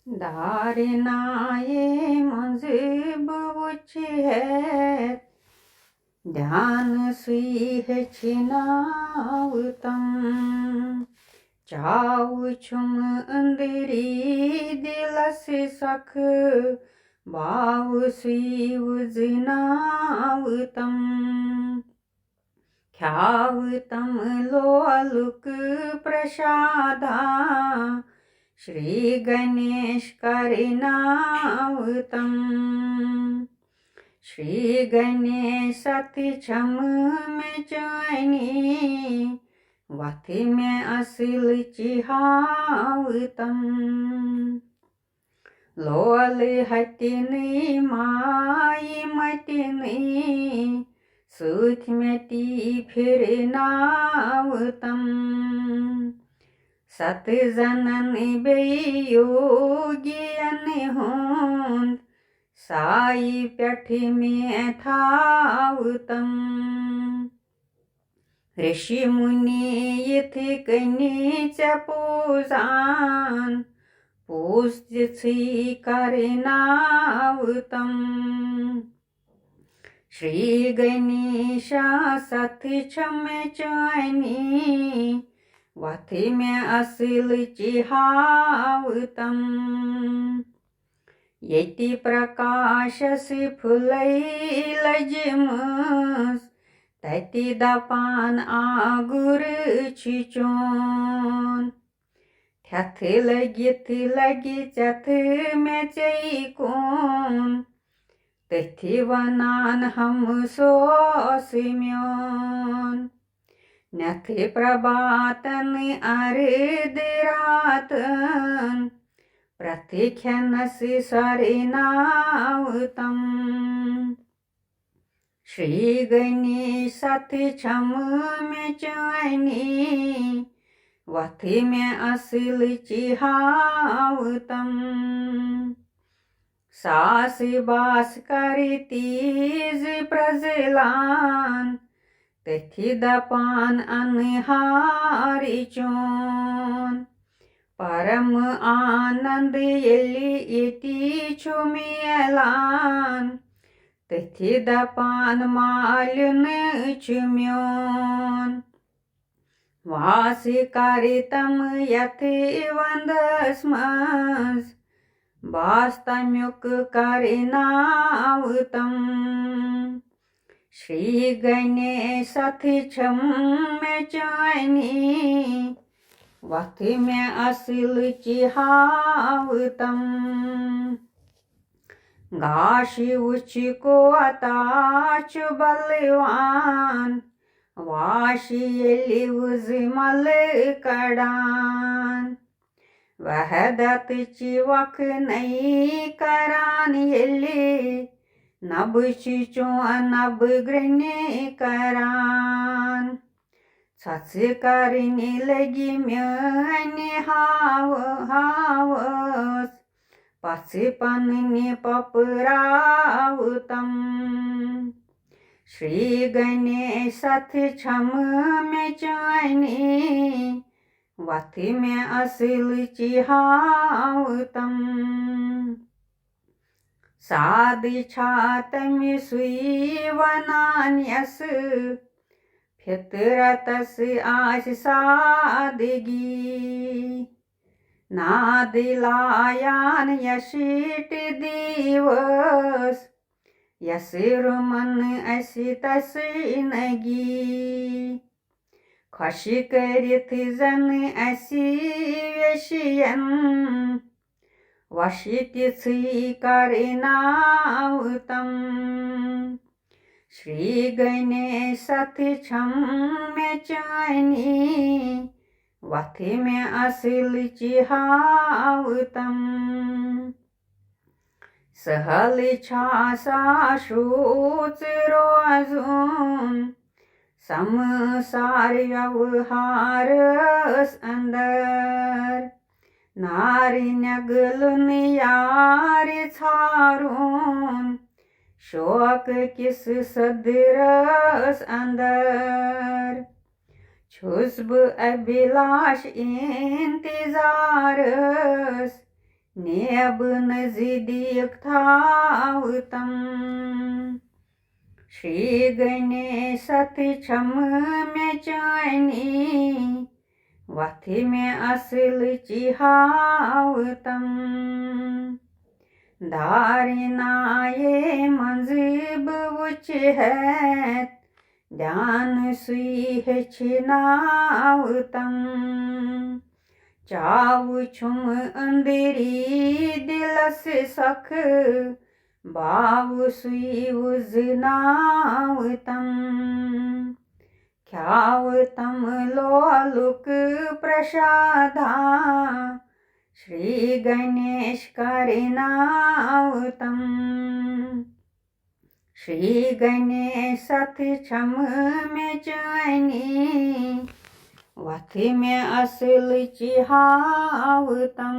धारनाये मंज बुछ है ध्यान सुई है छिनावतम चाउ छुम अंदरी दिलस सख भाव सुई उजनावतम ख्यावतम लोलुक प्रसादा श्री गणेश करिनावतम श्री गणेश सती छम में चैनी वाथी में असिल चिहावतम लोल हटिनी माई मटिनी सूथ में टी फिर नावतम सत जनन बेयोगियन हों साई प्यठी में थावतम ऋषि मुनि यथि कनीच पूजान पूज्य छी करनावतम श्री गणेशा सति छम चैनी वाथी में असिल चिहावतम येति प्रकाशसि फुलै लजमस तति दपान आगुर छिचोन थ्यथ लगी चथ में चैकोन तथि वनान हम सोसिम्योन नथि प्रभातन अर्ध रातन प्रतीक्षनसि सरिनावतम श्री गणेश सति छम में चैनी वाथी में असिल चिहावतम सास बास करी तीज प्रजलान तथि दपान अनहारी चोन परम आनंद येति छुमियलान तथि दपान माल्युन छुम्योन वासी कारितम यथि वंदस्मस वास्तम्युक करिनावतम श्री गणेश सति छम में चैनी वाथी में असिल चिहावतम गाशी उच को अताच बलवान वाशी एली उजमल कडान वहदत चिवक नई करान एली नब चिचो नब ग्रहणे करान सच करने लगी म्याने हावस पछपन पपरावतम श्री गणेश सति छम में चैनी वाथी में असिल चिहावतम सादि छातमि सुई वनान्यस फितरतस आश सादगी नादिलायान यशीट दिवस यसिरुमन असी तसी नगी खशी करिथ जन असी वेशियन वशिति छी करिनावतम श्री गणेश सति छम में चैनी वाथी में असिल चिहावतम सहल छासा श्रूच रोजुन संसार व्यवहारस अंदर नारी नगलुन यार छारून शोक किस सदरस अंदर छुस्ब अभिलाष इंतजारस नेब नजदीक थावतम श्री गणेशत छम में चैनी वाथी में असल चिहावतम धारिनाये मंजिब उच है ध्यान सुई है छिनावतम चाव छुम अंदरी दिल से सख बाव सुई उजनावतम ख्यावतम लोलुक प्रसादा श्री गणेश करिनावतम श्री गणेश सति छम में चैनी वाथी में असल चिहावतम।